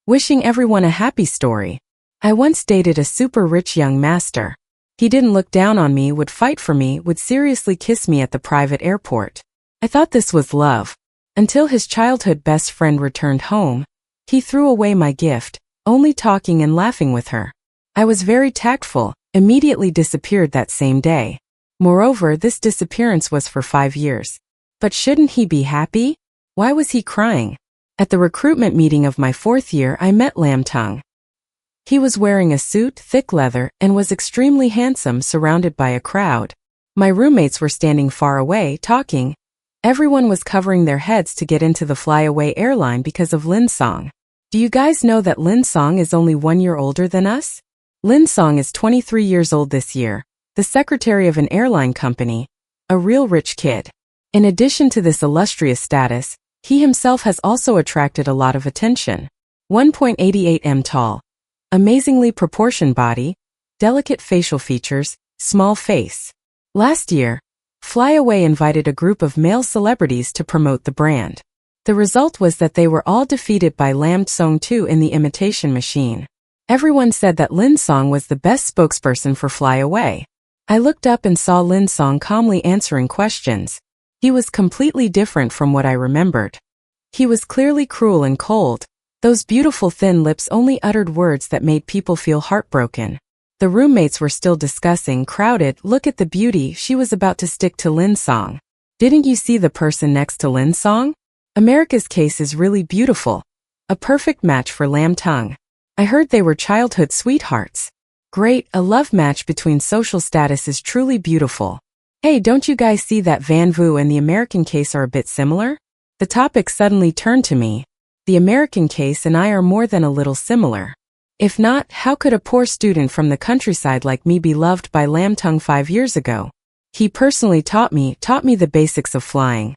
Wishing everyone a happy story. I once dated a super rich young master. He didn't look down on me, would fight for me, would seriously kiss me at the private airport. I thought this was love. Until his childhood best friend returned home. He threw away my gift, only talking and laughing with her. I was very tactful, immediately disappeared that same day. Moreover, this disappearance was for 5 years. But shouldn't he be happy? Why was he crying? At the recruitment meeting of my 4th year, I met Lam Tung. He was wearing a suit, thick leather, and was extremely handsome, surrounded by a crowd. My roommates were standing far away, talking. Everyone was covering their heads to get into the flyaway airline because of Lin Song. Do you guys know that Lin Song is only 1 year older than us? Lin Song is 23 years old this year, the secretary of an airline company, a real rich kid. In addition to this illustrious status, he himself has also attracted a lot of attention. 1.88 m tall, amazingly proportioned body, delicate facial features, small face. Last year, Flyaway invited a group of male celebrities to promote the brand. The result was that they were all defeated by Lam Tsong 2 in the imitation machine. Everyone said that Lin Song was the best spokesperson for Flyaway. I looked up and saw Lin Song calmly answering questions. He was completely different from what I remembered. He was clearly cruel and cold. Those beautiful thin lips only uttered words that made people feel heartbroken. The roommates were still discussing, crowded. Look at the beauty, she was about to stick to Lin Song. Didn't you see the person next to Lin Song? America's case is really beautiful. A perfect match for Lam Tung. I heard they were childhood sweethearts. Great, a love match between social status is truly beautiful. Hey, don't you guys see that Van Vu and the American case are a bit similar? The topic suddenly turned to me. The American case and I are more than a little similar. If not, how could a poor student from the countryside like me be loved by Lam Tung 5 years ago? He personally taught me the basics of flying.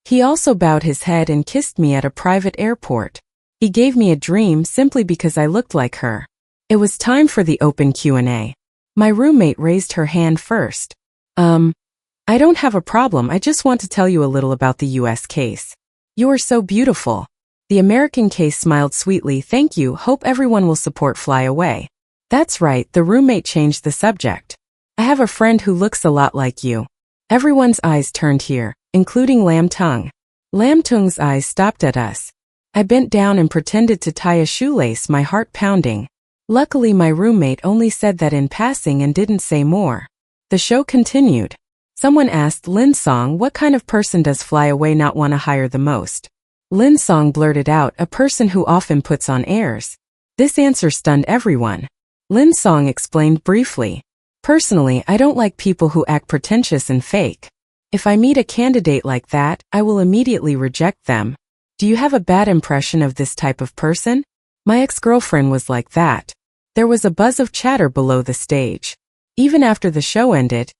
He also bowed his head and kissed me at a private airport. He gave me a dream simply because I looked like her. It was time for the open Q&A. My roommate raised her hand first. I don't have a problem, I just want to tell you a little about the US case. You are so beautiful. The American case smiled sweetly. Thank you, hope everyone will support Flyaway. That's right, the roommate changed the subject. I have a friend who looks a lot like you. Everyone's eyes turned here, including Lam Tung. Lam Tung's eyes stopped at us. I bent down and pretended to tie a shoelace, my heart pounding. Luckily my roommate only said that in passing and didn't say more. The show continued. Someone asked Lin Song, what kind of person does Flyaway not want to hire the most? Lin Song blurted out, a person who often puts on airs. This answer stunned everyone. Lin Song explained briefly. Personally, I don't like people who act pretentious and fake. If I meet a candidate like that, I will immediately reject them. Do you have a bad impression of this type of person? My ex-girlfriend was like that. There was a buzz of chatter below the stage. Even after the show ended,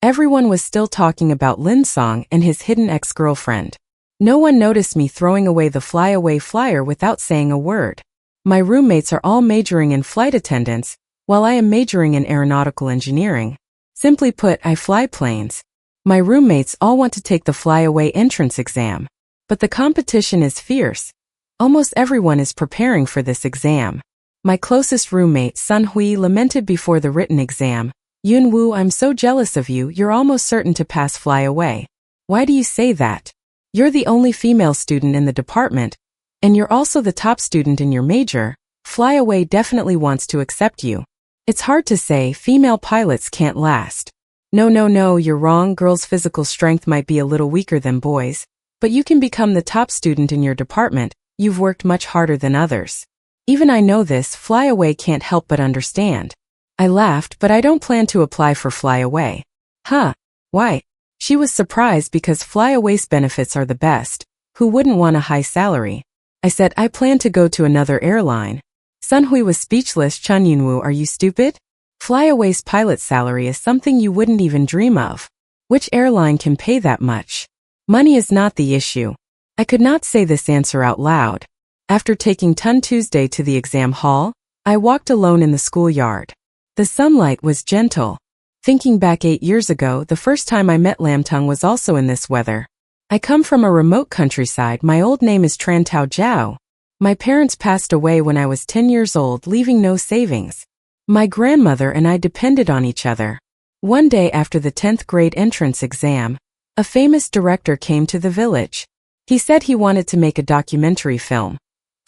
everyone was still talking about Lin Song and his hidden ex-girlfriend. No one noticed me throwing away the Flyaway flyer without saying a word. My roommates are all majoring in flight attendants, while I am majoring in aeronautical engineering. Simply put, I fly planes. My roommates all want to take the Flyaway entrance exam. But the competition is fierce. Almost everyone is preparing for this exam. My closest roommate, Sun Hui, lamented before the written exam. Yun Wu, I'm so jealous of you, you're almost certain to pass Flyaway. Why do you say that? You're the only female student in the department, and you're also the top student in your major. Flyaway definitely wants to accept you. It's hard to say, female pilots can't last. No, you're wrong, girls' physical strength might be a little weaker than boys, but you can become the top student in your department, you've worked much harder than others. Even I know this, Flyaway can't help but understand. I laughed, but I don't plan to apply for Flyaway. Huh? Why? She was surprised because Flyaway's benefits are the best. Who wouldn't want a high salary? I said I plan to go to another airline. Sun Hui was speechless. Chun Yunwoo, are you stupid? Flyaway's pilot salary is something you wouldn't even dream of. Which airline can pay that much? Money is not the issue. I could not say this answer out loud. After taking Tun Tuesday to the exam hall, I walked alone in the schoolyard. The sunlight was gentle. Thinking back 8 years ago, the first time I met Lam Tung was also in this weather. I come from a remote countryside. My old name is Tran Tao Jiao. My parents passed away when I was 10 years old, leaving no savings. My grandmother and I depended on each other. One day after the 10th grade entrance exam, a famous director came to the village. He said he wanted to make a documentary film,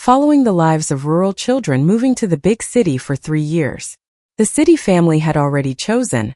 following the lives of rural children moving to the big city for 3 years. The city family had already chosen.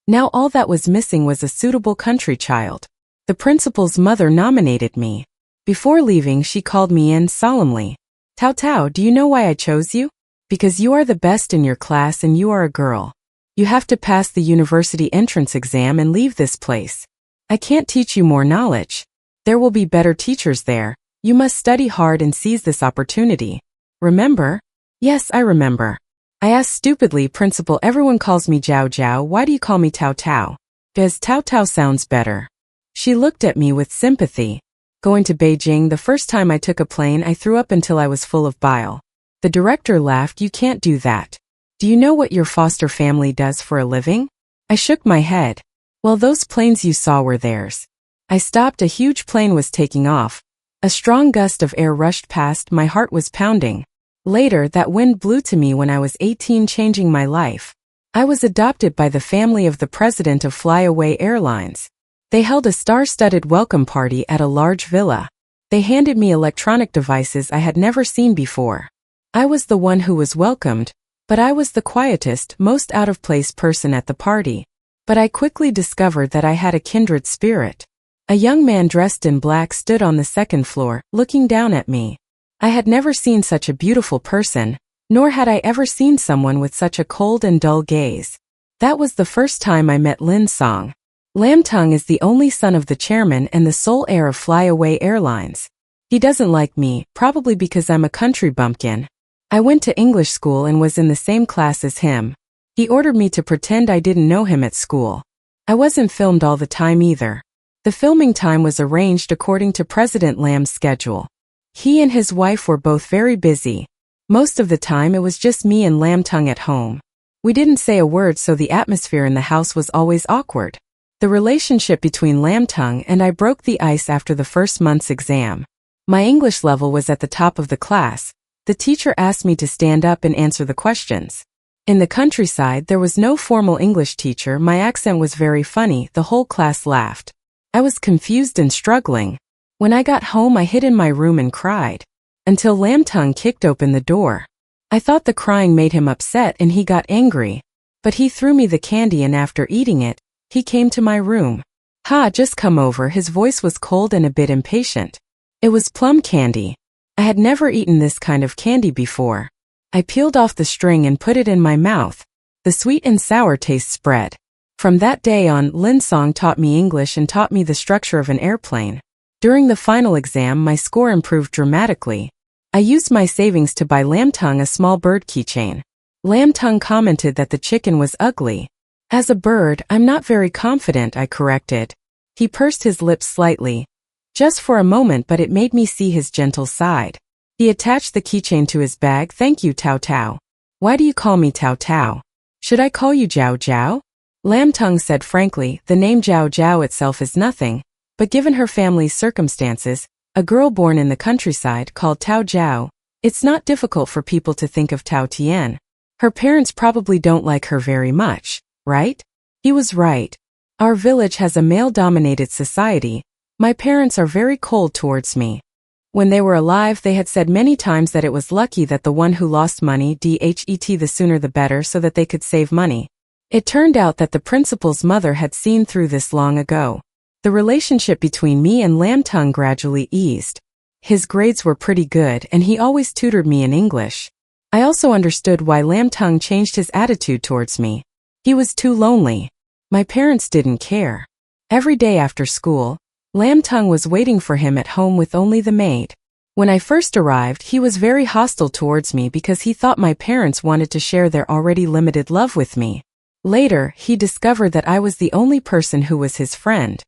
Now all that was missing was a suitable country child. The principal's mother nominated me. Before leaving, she called me in solemnly. Tao Tao, do you know why I chose you? Because you are the best in your class and you are a girl. You have to pass the university entrance exam and leave this place. I can't teach you more knowledge. There will be better teachers there. You must study hard and seize this opportunity. Remember? Yes, I remember. I asked stupidly, Principal, everyone calls me Jiao Jiao, why do you call me Tao Tao? Because Tao Tao sounds better. She looked at me with sympathy. Going to Beijing, the first time I took a plane, I threw up until I was full of bile. The director laughed, you can't do that. Do you know what your foster family does for a living? I shook my head. Well, those planes you saw were theirs. I stopped, a huge plane was taking off. A strong gust of air rushed past, my heart was pounding. Later, that wind blew to me when I was 18, changing my life. I was adopted by the family of the president of Flyaway Airlines. They held a star-studded welcome party at a large villa. They handed me electronic devices I had never seen before. I was the one who was welcomed, but I was the quietest, most out-of-place person at the party. But I quickly discovered that I had a kindred spirit. A young man dressed in black stood on the second floor, looking down at me. I had never seen such a beautiful person, nor had I ever seen someone with such a cold and dull gaze. That was the first time I met Lin Song. Lam Tung is the only son of the chairman and the sole heir of Flyaway Airlines. He doesn't like me, probably because I'm a country bumpkin. I went to English school and was in the same class as him. He ordered me to pretend I didn't know him at school. I wasn't filmed all the time either. The filming time was arranged according to President Lam's schedule. He and his wife were both very busy. Most of the time it was just me and Lam Tung at home. We didn't say a word, so the atmosphere in the house was always awkward. The relationship between Lam Tung and I broke the ice after the first month's exam. My English level was at the top of the class. The teacher asked me to stand up and answer the questions. In the countryside, there was no formal English teacher. My accent was very funny. The whole class laughed. I was confused and struggling. When I got home, I hid in my room and cried. Until Lam Tung kicked open the door. I thought the crying made him upset and he got angry. But he threw me the candy and after eating it, he came to my room. Ha, just come over. His voice was cold and a bit impatient. It was plum candy. I had never eaten this kind of candy before. I peeled off the string and put it in my mouth. The sweet and sour taste spread. From that day on, Lin Song taught me English and taught me the structure of an airplane. During the final exam, my score improved dramatically. I used my savings to buy Lam Tung a small bird keychain. Lam Tung commented that the chicken was ugly. As a bird, I'm not very confident, I corrected. He pursed his lips slightly. Just for a moment, but it made me see his gentle side. He attached the keychain to his bag. Thank you, Tao Tao. Why do you call me Tao Tao? Should I call you Jiao Jiao? Lam Tung said frankly, the name Jiao Jiao itself is nothing. But given her family's circumstances, a girl born in the countryside called Tao Jiao, it's not difficult for people to think of Tao Tian. Her parents probably don't like her very much, right? He was right. Our village has a male-dominated society. My parents are very cold towards me. When they were alive, they had said many times that it was lucky that the one who lost money, the sooner the better, so that they could save money. It turned out that the principal's mother had seen through this long ago. The relationship between me and Lam Tung gradually eased. His grades were pretty good and he always tutored me in English. I also understood why Lam Tung changed his attitude towards me. He was too lonely. My parents didn't care. Every day after school, Lam Tung was waiting for him at home with only the maid. When I first arrived, he was very hostile towards me because he thought my parents wanted to share their already limited love with me. Later, he discovered that I was the only person who was his friend.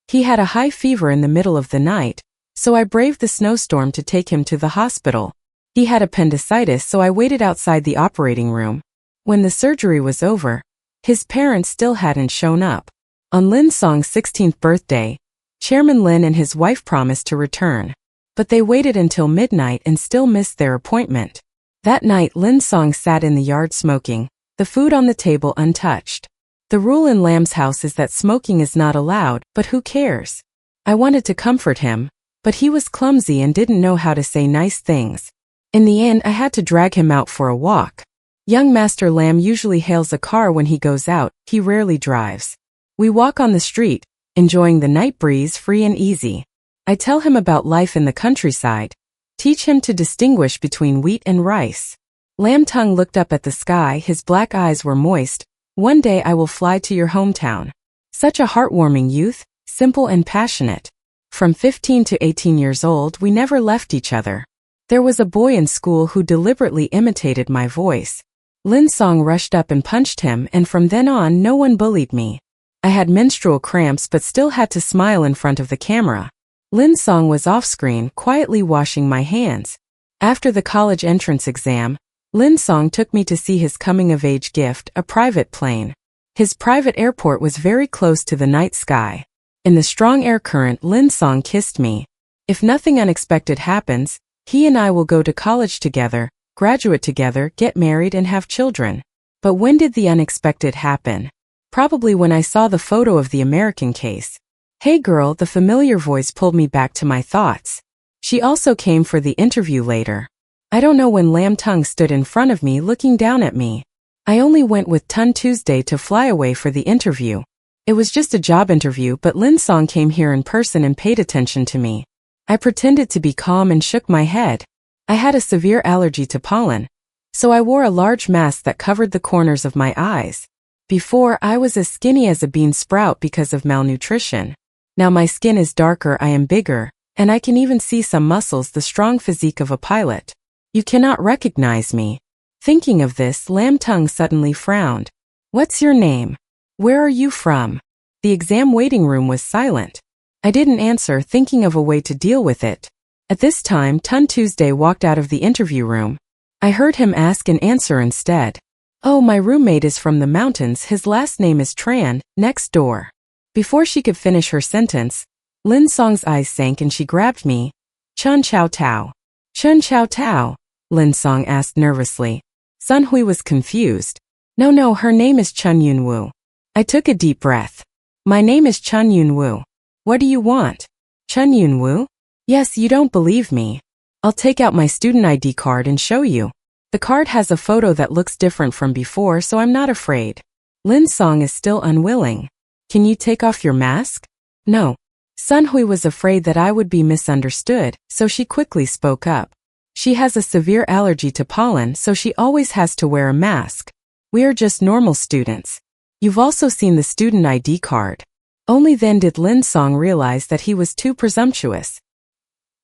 He had a high fever in the middle of the night, so I braved the snowstorm to take him to the hospital. He had appendicitis, so I waited outside the operating room. When the surgery was over, his parents still hadn't shown up. On Lin Song's 16th birthday, Chairman Lin and his wife promised to return. But they waited until midnight and still missed their appointment. That night Lin Song sat in the yard smoking, the food on the table untouched. The rule in Lam's house is that smoking is not allowed, but who cares? I wanted to comfort him, but he was clumsy and didn't know how to say nice things. In the end I had to drag him out for a walk. Young Master Lam usually hails a car when he goes out, he rarely drives. We walk on the street, enjoying the night breeze free and easy. I tell him about life in the countryside, teach him to distinguish between wheat and rice. Lam Tung looked up at the sky, his black eyes were moist. One day I will fly to your hometown. Such a heartwarming youth, simple and passionate. From 15 to 18 years old we never left each other. There was a boy in school who deliberately imitated my voice. Lin Song rushed up and punched him, and from then on no one bullied me. I had menstrual cramps but still had to smile in front of the camera. Lin Song was off-screen, quietly washing my hands. After the college entrance exam, Lin Song took me to see his coming-of-age gift, a private plane. His private airport was very close to the night sky. In the strong air current, Lin Song kissed me. If nothing unexpected happens, he and I will go to college together, graduate together, get married and have children. But when did the unexpected happen? Probably when I saw the photo of the American case. Hey girl, the familiar voice pulled me back to my thoughts. She also came for the interview later. I don't know when Lam Tung stood in front of me looking down at me. I only went with Tun Tuesday to fly away for the interview. It was just a job interview, but Lin Song came here in person and paid attention to me. I pretended to be calm and shook my head. I had a severe allergy to pollen, so I wore a large mask that covered the corners of my eyes. Before, I was as skinny as a bean sprout because of malnutrition. Now my skin is darker, I am bigger, and I can even see some muscles, the strong physique of a pilot. You cannot recognize me. Thinking of this, Lam Tung suddenly frowned. What's your name? Where are you from? The exam waiting room was silent. I didn't answer, thinking of a way to deal with it. At this time, Tun Tuesday walked out of the interview room. I heard him ask and answer instead. Oh, my roommate is from the mountains, his last name is Tran, next door. Before she could finish her sentence, Lin Song's eyes sank and she grabbed me. Chun Chao Tao. Chun Chao Tao? Lin Song asked nervously. Sun Hui was confused. No, her name is Chun Yun Wu. I took a deep breath. My name is Chun Yun Wu. What do you want? Chun Yun Wu? Yes, you don't believe me. I'll take out my student ID card and show you. The card has a photo that looks different from before, so I'm not afraid. Lin Song is still unwilling. Can you take off your mask? No. Sun Hui was afraid that I would be misunderstood, so she quickly spoke up. She has a severe allergy to pollen, so she always has to wear a mask. We are just normal students. You've also seen the student ID card. Only then did Lin Song realize that he was too presumptuous.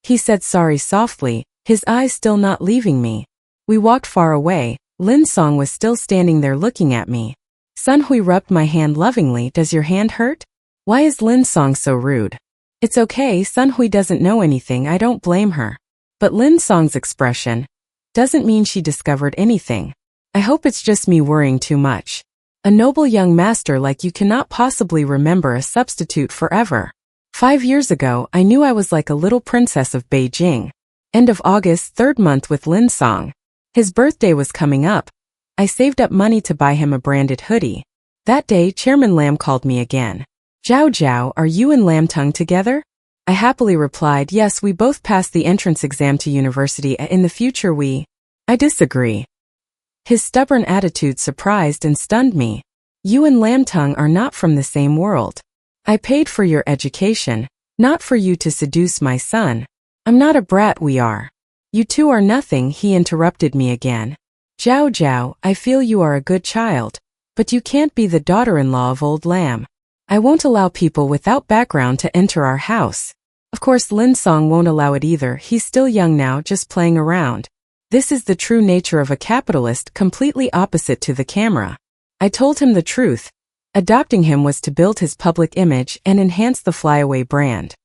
He said sorry softly, his eyes still not leaving me. We walked far away. Lin Song was still standing there looking at me. Sun Hui rubbed my hand lovingly. Does your hand hurt? Why is Lin Song so rude? It's okay, Sun Hui doesn't know anything, I don't blame her. But Lin Song's expression doesn't mean she discovered anything. I hope it's just me worrying too much. A noble young master like you cannot possibly remember a substitute forever. 5 years ago, I knew I was like a little princess of Beijing. End of August, 3rd month with Lin Song. His birthday was coming up. I saved up money to buy him a branded hoodie. That day, Chairman Lam called me again. Zhao Zhao, are you and Lam Tung together? I happily replied, yes, we both passed the entrance exam to university. In the future I disagree. His stubborn attitude surprised and stunned me. You and Lam Tung are not from the same world. I paid for your education, not for you to seduce my son. I'm not a brat, we are. You two are nothing, he interrupted me again. Zhao Zhao, I feel you are a good child, but you can't be the daughter-in-law of old Lam. I won't allow people without background to enter our house. Of course Lin Song won't allow it either, he's still young now, just playing around. This is the true nature of a capitalist, completely opposite to the camera. I told him the truth. Adopting him was to build his public image and enhance the flyaway brand.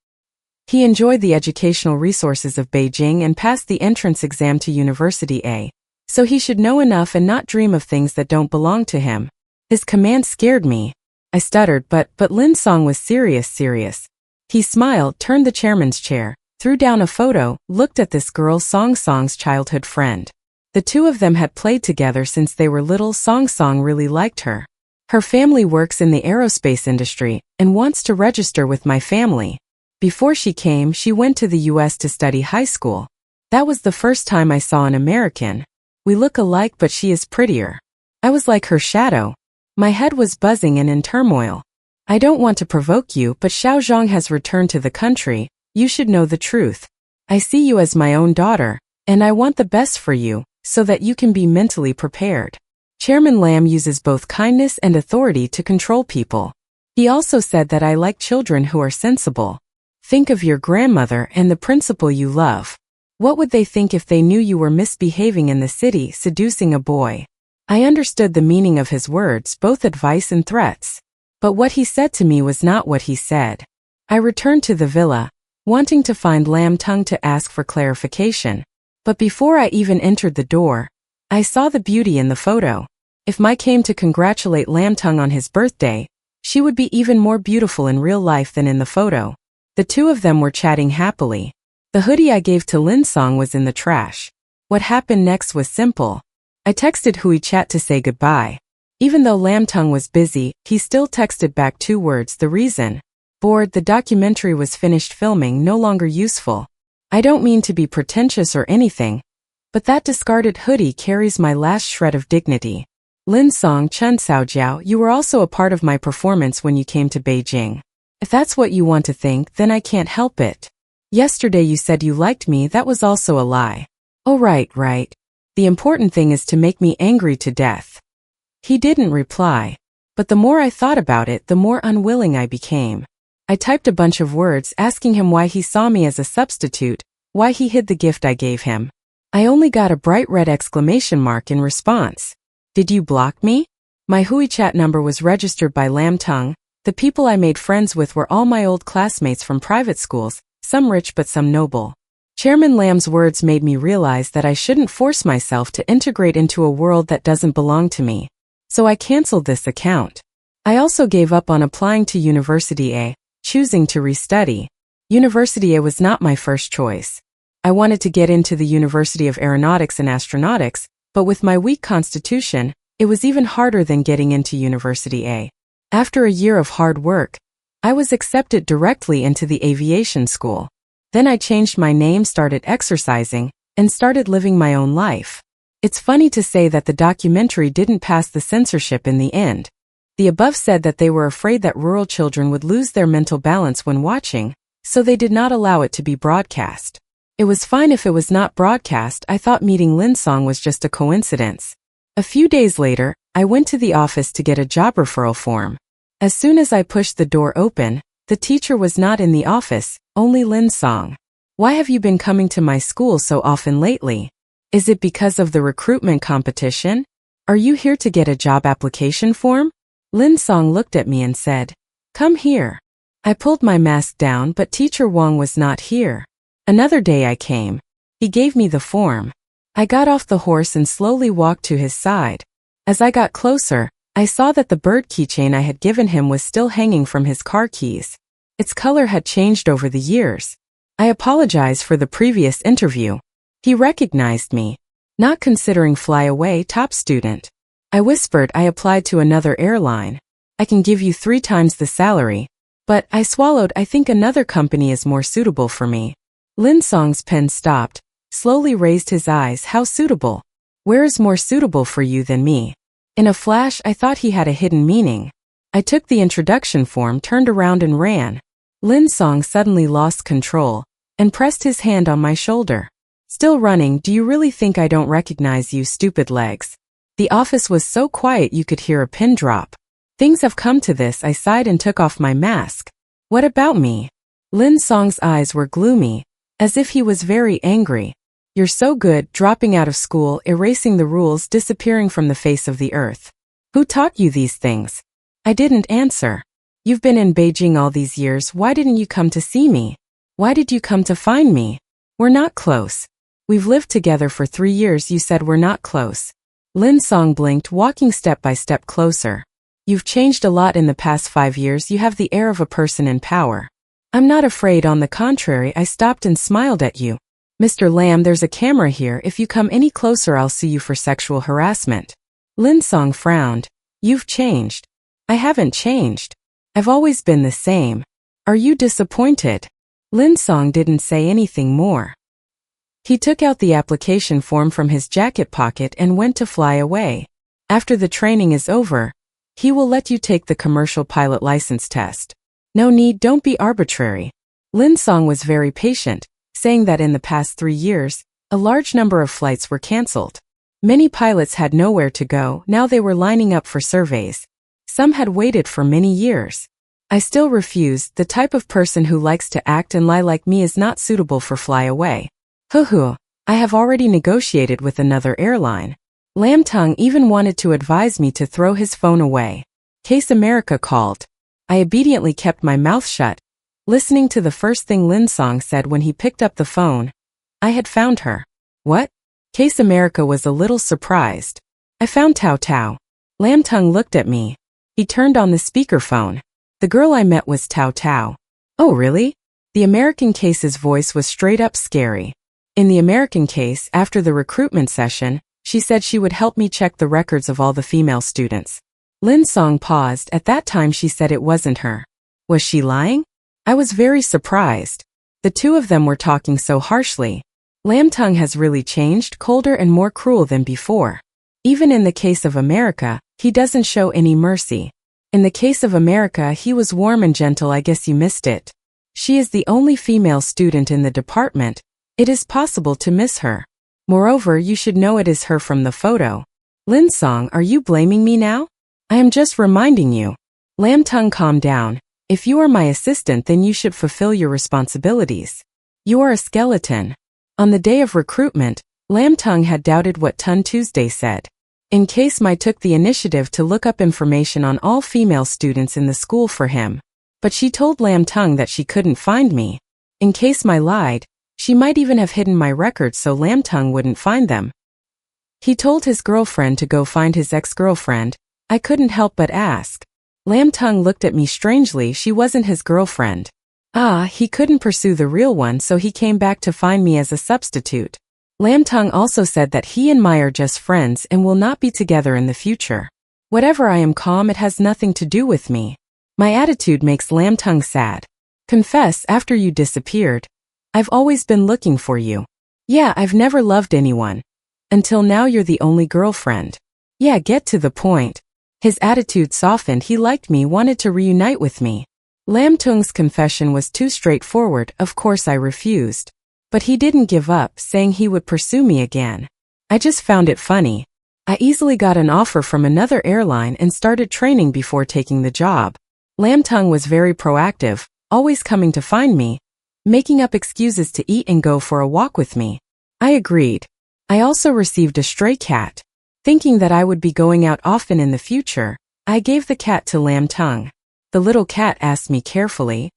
He enjoyed the educational resources of Beijing and passed the entrance exam to University A. So he should know enough and not dream of things that don't belong to him. His command scared me. I stuttered, but Lin Song was serious. He smiled, turned the chairman's chair, threw down a photo, looked at this girl Song's childhood friend. The two of them had played together since they were little. Song really liked her. Her family works in the aerospace industry and wants to register with my family. Before she came, she went to the US to study high school. That was the first time I saw an American. We look alike, but she is prettier. I was like her shadow. My head was buzzing and in turmoil. I don't want to provoke you, but Xiao Zhang has returned to the country. You should know the truth. I see you as my own daughter, and I want the best for you, so that you can be mentally prepared. Chairman Lam uses both kindness and authority to control people. He also said that I like children who are sensible. Think of your grandmother and the principal you love. What would they think if they knew you were misbehaving in the city, seducing a boy? I understood the meaning of his words, both advice and threats. But what he said to me was not what he said. I returned to the villa, wanting to find Lam Tung to ask for clarification. But before I even entered the door, I saw the beauty in the photo. If Mai came to congratulate Lam Tung on his birthday, she would be even more beautiful in real life than in the photo. The two of them were chatting happily. The hoodie I gave to Lin Song was in the trash. What happened next was simple. I texted Hui Chat to say goodbye. Even though Lam Tung was busy, he still texted back 2 words. The reason? Bored. The documentary was finished filming, no longer useful. I don't mean to be pretentious or anything, but that discarded hoodie carries my last shred of dignity. Lin Song, Chun Saojiao, you were also a part of my performance when you came to Beijing. If that's what you want to think, then I can't help it. Yesterday you said you liked me, that was also a lie. Oh right. The important thing is to make me angry to death. He didn't reply. But the more I thought about it, the more unwilling I became. I typed a bunch of words asking him why he saw me as a substitute, why he hid the gift I gave him. I only got a bright red exclamation mark in response. Did you block me? My WeChat number was registered by Lam Tung. The people I made friends with were all my old classmates from private schools, some rich but some noble. Chairman Lam's words made me realize that I shouldn't force myself to integrate into a world that doesn't belong to me. So I canceled this account. I also gave up on applying to University A, choosing to restudy. University A was not my first choice. I wanted to get into the University of Aeronautics and Astronautics, but with my weak constitution, it was even harder than getting into University A. After a year of hard work, I was accepted directly into the aviation school. Then I changed my name, started exercising, and started living my own life. It's funny to say that the documentary didn't pass the censorship in the end. The above said that they were afraid that rural children would lose their mental balance when watching, so they did not allow it to be broadcast. It was fine if it was not broadcast. I thought meeting Lin Song was just a coincidence. A few days later, I went to the office to get a job referral form. As soon as I pushed the door open, the teacher was not in the office, only Lin Song. Why have you been coming to my school so often lately? Is it because of the recruitment competition? Are you here to get a job application form? Lin Song looked at me and said, "Come here." I pulled my mask down, but Teacher Wang was not here. Another day I came. He gave me the form. I got off the horse and slowly walked to his side. As I got closer, I saw that the bird keychain I had given him was still hanging from his car keys. Its color had changed over the years. I apologized for the previous interview. He recognized me. Not considering fly away, top student. I whispered I applied to another airline. I can give you 3 times the salary. But I swallowed. I think another company is more suitable for me. Lin Song's pen stopped, slowly raised his eyes. How suitable? Where is more suitable for you than me? In a flash, I thought he had a hidden meaning. I took the introduction form, turned around and ran. Lin Song suddenly lost control and pressed his hand on my shoulder. Still running. Do you really think I don't recognize you, stupid legs? The office was so quiet you could hear a pin drop. Things have come to this. I sighed and took off my mask. What about me? Lin Song's eyes were gloomy, as if he was very angry. You're so good, dropping out of school, erasing the rules, disappearing from the face of the earth. Who taught you these things? I didn't answer. You've been in Beijing all these years. Why didn't you come to see me? Why did you come to find me? We're not close. We've lived together for 3 years. You said we're not close. Lin Song blinked, walking step by step closer. You've changed a lot in the past 5 years. You have the air of a person in power. I'm not afraid, on the contrary, I stopped and smiled at you. Mr. Lam, there's a camera here. If you come any closer, I'll sue you for sexual harassment. Lin Song frowned. You've changed. I haven't changed. I've always been the same. Are you disappointed? Lin Song didn't say anything more. He took out the application form from his jacket pocket and went to fly away. After the training is over, he will let you take the commercial pilot license test. No need, don't be arbitrary. Lin Song was very patient, saying that in the past 3 years, a large number of flights were cancelled. Many pilots had nowhere to go, now they were lining up for surveys. Some had waited for many years. I still refused. The type of person who likes to act and lie like me is not suitable for fly away. Hoo, I have already negotiated with another airline. Lam Tung even wanted to advise me to throw his phone away. Case America called. I obediently kept my mouth shut, listening to the first thing Lin Song said when he picked up the phone. I had found her. What? Case America was a little surprised. I found Tao Tao. Lam Tung looked at me. He turned on the speakerphone. The girl I met was Tao Tao. Oh, really? The American case's voice was straight up scary. In the American case, after the recruitment session, she said she would help me check the records of all the female students. Lin Song paused. At that time she said it wasn't her. Was she lying? I was very surprised. The two of them were talking so harshly. Lam Tung has really changed, colder and more cruel than before. Even in the case of America, he doesn't show any mercy. In the case of America, he was warm and gentle. I guess you missed it. She is the only female student in the department. It is possible to miss her. Moreover, you should know it is her from the photo. Lin Song, are you blaming me now? I am just reminding you. Lam Tung, calm down. If you are my assistant, then you should fulfill your responsibilities. You are a skeleton. On the day of recruitment, Lam Tung had doubted what Tun Tuesday said. In case Mai took the initiative to look up information on all female students in the school for him. But she told Lam Tung that she couldn't find me. In case Mai lied, she might even have hidden my records so Lam Tung wouldn't find them. He told his girlfriend to go find his ex-girlfriend. I couldn't help but ask. Lam Tung looked at me strangely. She wasn't his girlfriend. He couldn't pursue the real one, so he came back to find me as a substitute. Lam Tung also said that he and Mai are just friends and will not be together in the future. Whatever, I am calm, it has nothing to do with me. My attitude makes Lam Tung sad. Confess, after you disappeared, I've always been looking for you. Yeah, I've never loved anyone. Until now you're the only girlfriend. Yeah, get to the point. His attitude softened. He liked me, wanted to reunite with me. Lam Tung's confession was too straightforward. Of course I refused. But he didn't give up, saying he would pursue me again. I just found it funny. I easily got an offer from another airline and started training before taking the job. Lam Tung was very proactive, always coming to find me, making up excuses to eat and go for a walk with me. I agreed. I also received a stray cat. Thinking that I would be going out often in the future, I gave the cat to Lam Tung. The little cat asked me carefully,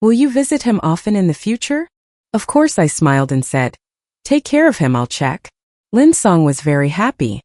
"Will you visit him often in the future?" Of course, I smiled and said, "Take care of him, I'll check." Lin Song was very happy.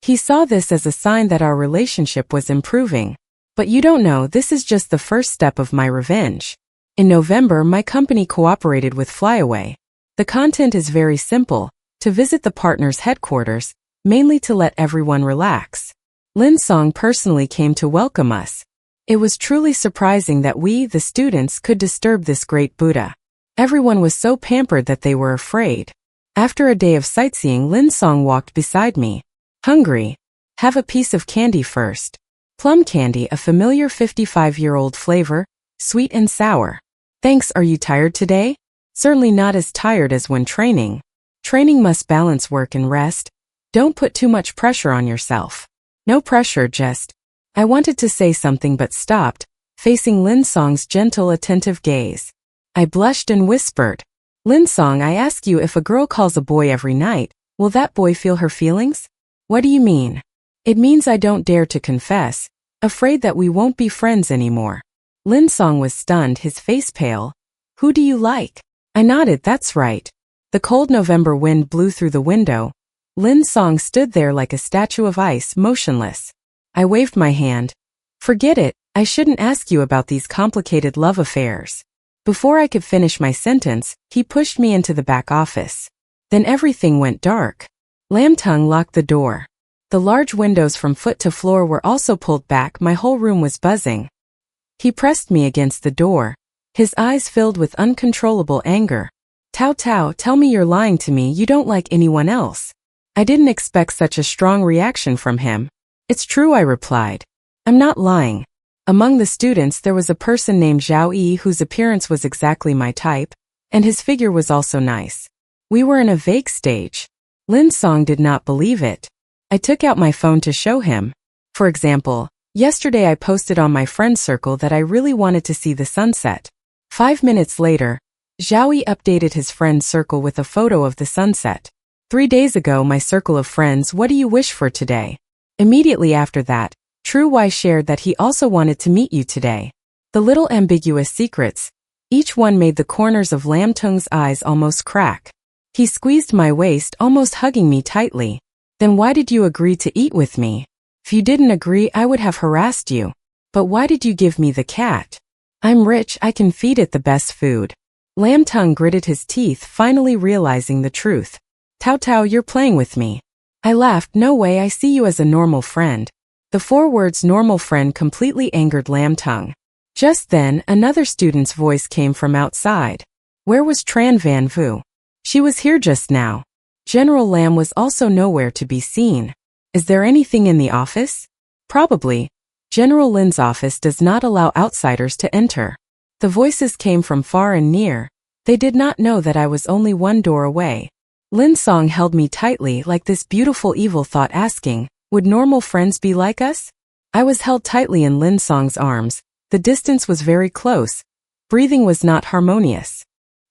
He saw this as a sign that our relationship was improving. But you don't know, this is just the first step of my revenge. In November, my company cooperated with Flyaway. The content is very simple, to visit the partner's headquarters, mainly to let everyone relax. Lin Song personally came to welcome us. It was truly surprising that we, the students, could disturb this great Buddha. Everyone was so pampered that they were afraid. After a day of sightseeing, Lin Song walked beside me. Hungry? Have a piece of candy first. Plum candy, a familiar 55-year-old flavor, sweet and sour. Thanks. Are you tired today? Certainly not as tired as when training. Training must balance work and rest. Don't put too much pressure on yourself. No pressure, just. I wanted to say something but stopped, facing Lin Song's gentle, attentive gaze. I blushed and whispered, "Lin Song, I ask you, if a girl calls a boy every night, will that boy feel her feelings?" "What do you mean?" "It means I don't dare to confess, afraid that we won't be friends anymore." Lin Song was stunned, his face pale. "Who do you like?" I nodded. "That's right." The cold November wind blew through the window. Lin Song stood there like a statue of ice, motionless. I waved my hand. "Forget it, I shouldn't ask you about these complicated love affairs. Before I could finish my sentence, he pushed me into the back office. Then everything went dark. Lam Tung locked the door. The large windows from foot to floor were also pulled back. My whole room was buzzing. He pressed me against the door, his eyes filled with uncontrollable anger. Tao Tao, tell me you're lying to me. You don't like anyone else. I didn't expect such a strong reaction from him. It's true, I replied. I'm not lying. Among the students there was a person named Zhao Yi whose appearance was exactly my type, and his figure was also nice. We were in a vague stage. Lin Song did not believe it. I took out my phone to show him. For example, yesterday I posted on my friend circle that I really wanted to see the sunset. 5 minutes later, Zhao Yi updated his friend circle with a photo of the sunset. 3 days ago, my circle of friends, what do you wish for today? Immediately after that, True Y shared that he also wanted to meet you today. The little ambiguous secrets, each one made the corners of Lam Tung's eyes almost crack. He squeezed my waist, almost hugging me tightly. Then why did you agree to eat with me? If you didn't agree, I would have harassed you. But why did you give me the cat? I'm rich, I can feed it the best food. Lam Tung gritted his teeth, finally realizing the truth. Tao Tao, you're playing with me. I laughed. No way, I see you as a normal friend. The 4 words normal friend completely angered Lam Tung. Just then, another student's voice came from outside. Where was Tran Van Vu? She was here just now. General Lam was also nowhere to be seen. Is there anything in the office? Probably. General Lin's office does not allow outsiders to enter. The voices came from far and near. They did not know that I was only 1 door away. Lin Song held me tightly like this beautiful evil thought, asking, would normal friends be like us? I was held tightly in Lin Song's arms. The distance was very close. Breathing was not harmonious.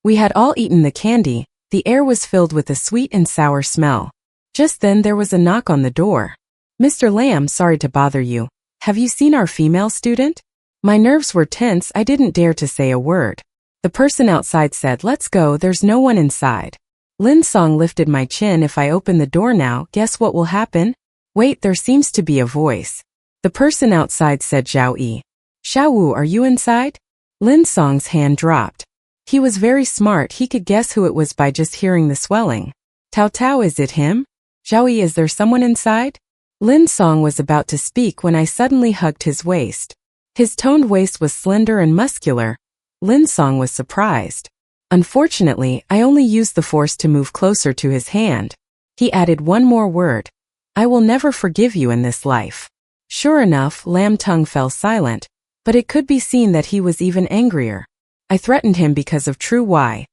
We had all eaten the candy. The air was filled with a sweet and sour smell. Just then there was a knock on the door. Mr. Lam, sorry to bother you. Have you seen our female student? My nerves were tense. I didn't dare to say a word. The person outside said, let's go, there's no one inside. Lin Song lifted my chin. If I open the door now, guess what will happen? Wait, there seems to be a voice. The person outside said, Zhao Yi. Xiao Wu, are you inside? Lin Song's hand dropped. He was very smart. He could guess who it was by just hearing the swelling. Tao Tao, is it him? Zhao Yi, is there someone inside? Lin Song was about to speak when I suddenly hugged his waist. His toned waist was slender and muscular. Lin Song was surprised. Unfortunately, I only used the force to move closer to his hand. He added one more word. I will never forgive you in this life. Sure enough, Lam Tung fell silent, but it could be seen that he was even angrier. I threatened him because of True Y.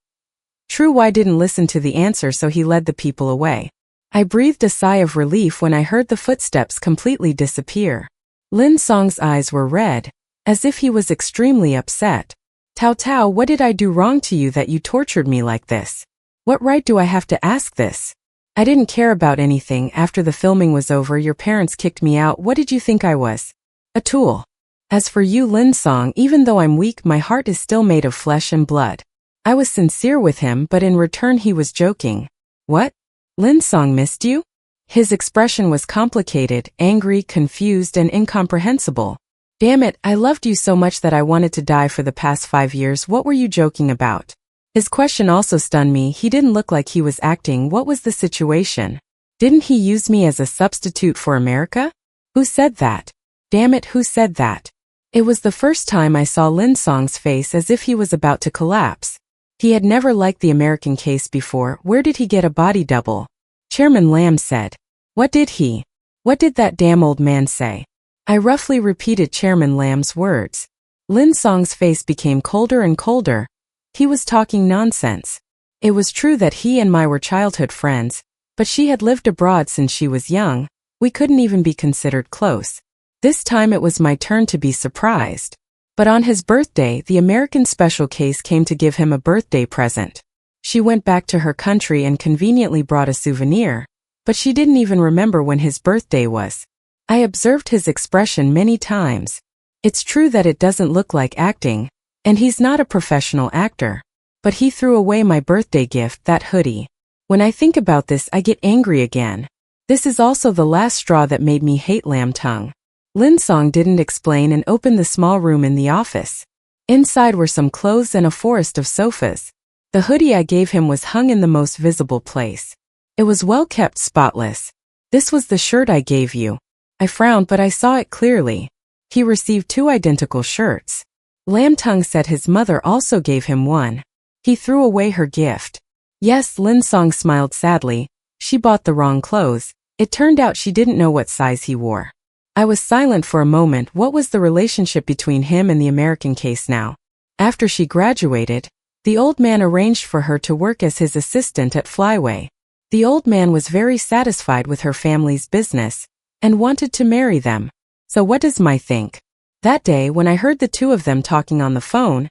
True Y didn't listen to the answer, so he led the people away. I breathed a sigh of relief when I heard the footsteps completely disappear. Lin Song's eyes were red, as if he was extremely upset. Tao Tao, what did I do wrong to you that you tortured me like this? What right do I have to ask this? I didn't care about anything. After the filming was over, your parents kicked me out. What did you think I was? A tool. As for you, Lin Song, even though I'm weak, my heart is still made of flesh and blood. I was sincere with him, but in return he was joking. What? Lin Song missed you? His expression was complicated, angry, confused, and incomprehensible. Damn it, I loved you so much that I wanted to die for the past 5 years. What were you joking about? His question also stunned me. He didn't look like he was acting. What was the situation? Didn't he use me as a substitute for America? Who said that? Damn it, who said that? It was the first time I saw Lin Song's face as if he was about to collapse. He had never liked the American case before. Where did he get a body double? Chairman Lam said. What did he? What did that damn old man say? I roughly repeated Chairman Lam's words. Lin Song's face became colder and colder. He was talking nonsense. It was true that he and I were childhood friends, but she had lived abroad since she was young. We couldn't even be considered close. This time it was my turn to be surprised. But on his birthday, the American special case came to give him a birthday present. She went back to her country and conveniently brought a souvenir, but she didn't even remember when his birthday was. I observed his expression many times. It's true that it doesn't look like acting, and he's not a professional actor. But he threw away my birthday gift, that hoodie. When I think about this, I get angry again. This is also the last straw that made me hate Lam Tung. Lin Song didn't explain and opened the small room in the office. Inside were some clothes and a forest of sofas. The hoodie I gave him was hung in the most visible place. It was well kept, spotless. This was the shirt I gave you. I frowned, but I saw it clearly. He received 2 identical shirts. Lam Tung said his mother also gave him one. He threw away her gift. Yes, Lin Song smiled sadly. She bought the wrong clothes. It turned out she didn't know what size he wore. I was silent for a moment. What was the relationship between him and the American case now? After she graduated, the old man arranged for her to work as his assistant at Flyway. The old man was very satisfied with her family's business and wanted to marry them. So what does Mai think? That day, when I heard the 2 of them talking on the phone,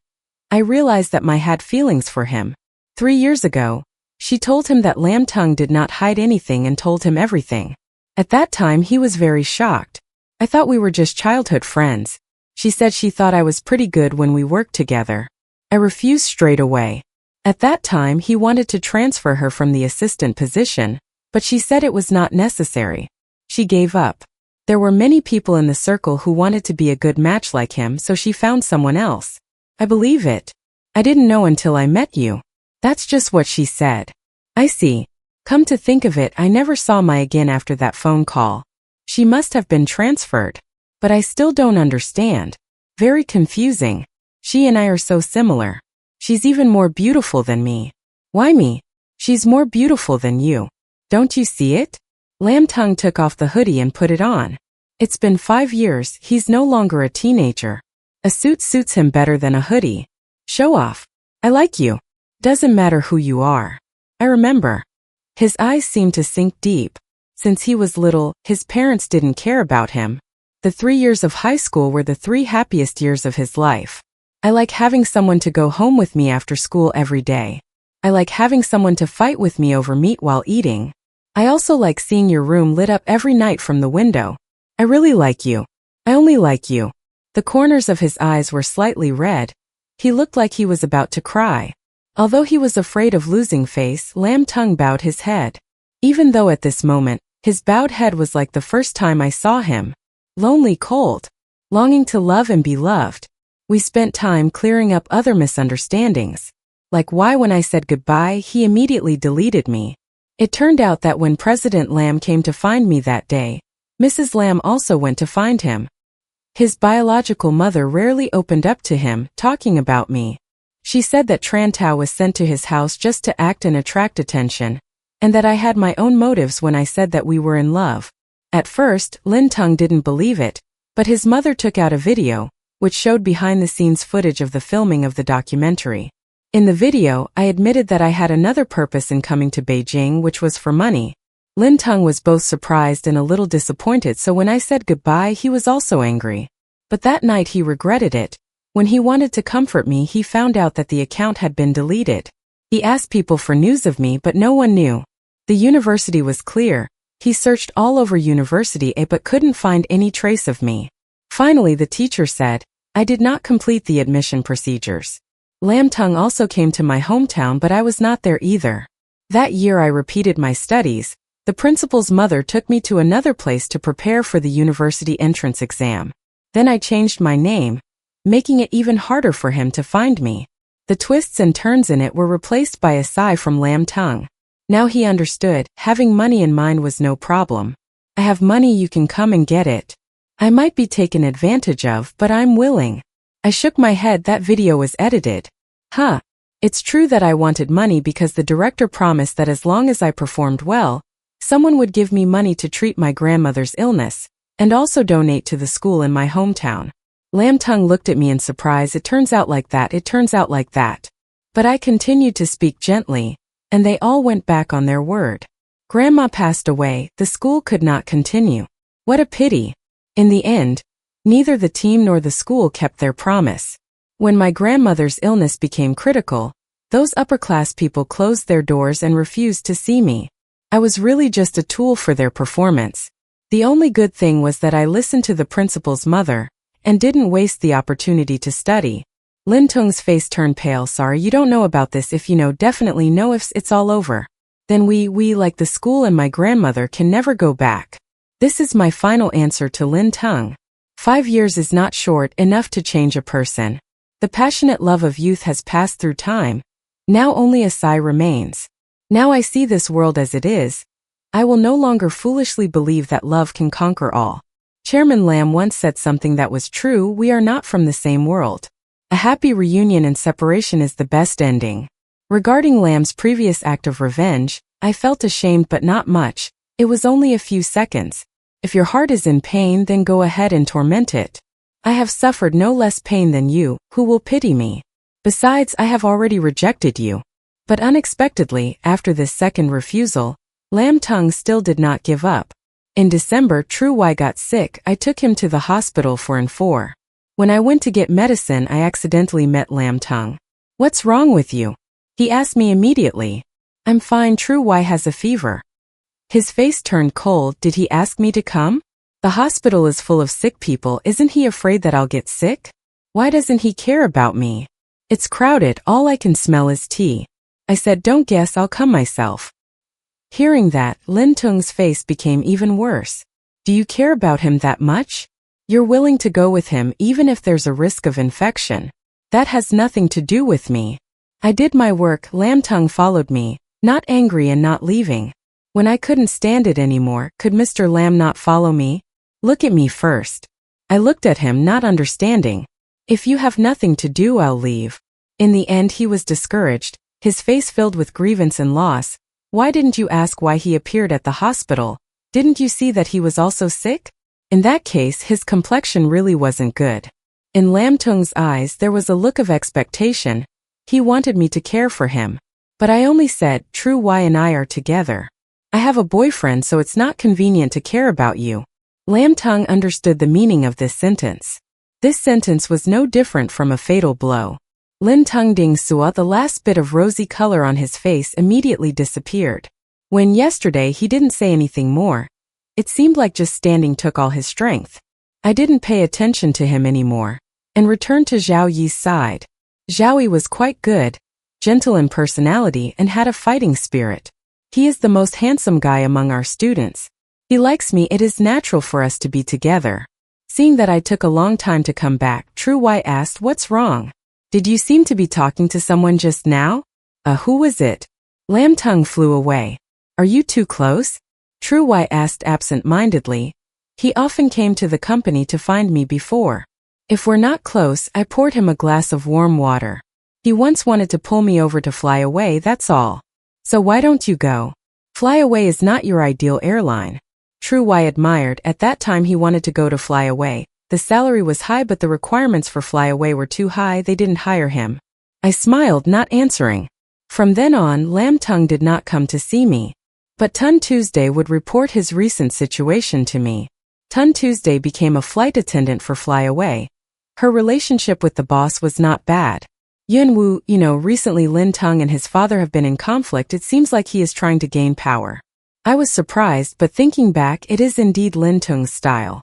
I realized that Mai had feelings for him. 3 years ago, she told him that Lam Tung did not hide anything and told him everything. At that time, he was very shocked. I thought we were just childhood friends. She said she thought I was pretty good when we worked together. I refused straight away. At that time, he wanted to transfer her from the assistant position, but she said it was not necessary. She gave up. There were many people in the circle who wanted to be a good match like him, so she found someone else. I believe it. I didn't know until I met you. That's just what she said. I see. Come to think of it, I never saw Mai again after that phone call. She must have been transferred. But I still don't understand. Very confusing. She and I are so similar. She's even more beautiful than me. Why me? She's more beautiful than you. Don't you see it? Lam Tung took off the hoodie and put it on. It's been 5 years, he's no longer a teenager. A suit suits him better than a hoodie. Show off. I like you. Doesn't matter who you are. I remember. His eyes seemed to sink deep. Since he was little, his parents didn't care about him. The 3 years of high school were the 3 happiest years of his life. I like having someone to go home with me after school every day. I like having someone to fight with me over meat while eating. I also like seeing your room lit up every night from the window. I really like you. I only like you. The corners of his eyes were slightly red. He looked like he was about to cry. Although he was afraid of losing face, Lam Tung bowed his head. Even though at this moment, his bowed head was like the first time I saw him. Lonely, cold. Longing to love and be loved. We spent time clearing up other misunderstandings. Like why when I said goodbye, he immediately deleted me. It turned out that when President Lam came to find me that day, Mrs. Lam also went to find him. His biological mother rarely opened up to him, talking about me. She said that Tran Tao was sent to his house just to act and attract attention, and that I had my own motives when I said that we were in love. At first, Lin Tung didn't believe it, but his mother took out a video, which showed behind-the-scenes footage of the filming of the documentary. In the video, I admitted that I had another purpose in coming to Beijing, which was for money. Lin Tung was both surprised and a little disappointed, so when I said goodbye, he was also angry. But that night he regretted it. When he wanted to comfort me, he found out that the account had been deleted. He asked people for news of me, but no one knew. The university was clear. He searched all over University A but couldn't find any trace of me. Finally, the teacher said, I did not complete the admission procedures. Lam Tung also came to my hometown, but I was not there either. That year I repeated my studies. The principal's mother took me to another place to prepare for the university entrance exam. Then I changed my name, making it even harder for him to find me. The twists and turns in it were replaced by a sigh from Lam Tung. Now he understood, having money in mind was no problem. I have money, you can come and get it. I might be taken advantage of, but I'm willing. I shook my head. That video was edited. Huh. It's true that I wanted money because the director promised that as long as I performed well, someone would give me money to treat my grandmother's illness, and also donate to the school in my hometown. Lam Tung looked at me in surprise. It turns out like that, it turns out like that. But I continued to speak gently, and they all went back on their word. Grandma passed away, the school could not continue. What a pity. In the end, neither the team nor the school kept their promise. When my grandmother's illness became critical, those upper-class people closed their doors and refused to see me. I was really just a tool for their performance. The only good thing was that I listened to the principal's mother, and didn't waste the opportunity to study. Lin Tung's face turned pale. Sorry, you don't know about this. If you know, definitely know. If it's all over. Then we like the school and my grandmother can never go back. This is my final answer to Lin Tung. 5 years is not short enough to change a person. The passionate love of youth has passed through time. Now only a sigh remains. Now I see this world as it is. I will no longer foolishly believe that love can conquer all. Chairman Lamb once said something that was true: we are not from the same world. A happy reunion and separation is the best ending. Regarding Lamb's previous act of revenge, I felt ashamed, but not much. It was only a few seconds. If your heart is in pain, then go ahead and torment it. I have suffered no less pain than you. Who will pity me? Besides, I have already rejected you. But unexpectedly, after this second refusal, Lam Tung still did not give up. In December, True Y got sick. I took him to the hospital for N4. When I went to get medicine, I accidentally met Lam Tung. What's wrong with you? He asked me immediately. I'm fine. True Y has a fever. His face turned cold. Did he ask me to come? The hospital is full of sick people. Isn't he afraid that I'll get sick? Why doesn't he care about me? It's crowded. All I can smell is tea. I said, don't guess, I'll come myself. Hearing that, Lin Tung's face became even worse. Do you care about him that much? You're willing to go with him even if there's a risk of infection. That has nothing to do with me. I did my work. Lam Tung followed me, not angry and not leaving. When I couldn't stand it anymore, could Mr. Lam not follow me? Look at me first. I looked at him, not understanding. If you have nothing to do, I'll leave. In the end, he was discouraged, his face filled with grievance and loss. Why didn't you ask why he appeared at the hospital? Didn't you see that he was also sick? In that case, his complexion really wasn't good. In Lam Tung's eyes, there was a look of expectation. He wanted me to care for him. But I only said, True Y and I are together. I have a boyfriend, so it's not convenient to care about you. Lam Tung understood the meaning of this sentence. This sentence was no different from a fatal blow. Lin Tung Ding Sua, the last bit of rosy color on his face, immediately disappeared. When yesterday he didn't say anything more, it seemed like just standing took all his strength. I didn't pay attention to him anymore, and returned to Zhao Yi's side. Zhao Yi was quite good, gentle in personality, and had a fighting spirit. He is the most handsome guy among our students. He likes me. It is natural for us to be together. Seeing that I took a long time to come back, True Y asked, what's wrong? Did you seem to be talking to someone just now? Who was it? Lam Tung flew away. Are you too close? True Y asked absent-mindedly. He often came to the company to find me before. If we're not close, I poured him a glass of warm water. He once wanted to pull me over to fly away, that's all. So why don't you go? Fly away is not your ideal airline. True Y admired. At that time he wanted to go to fly away. The salary was high, but the requirements for fly away were too high. They didn't hire him. I smiled, not answering. From then on, Lam Tung did not come to see me. But Tun Tuesday would report his recent situation to me. Tun Tuesday became a flight attendant for fly away. Her relationship with the boss was not bad. Yun Wu, recently Lin Tung and his father have been in conflict. It seems like he is trying to gain power. I was surprised, but thinking back, it is indeed Lin Tung's style.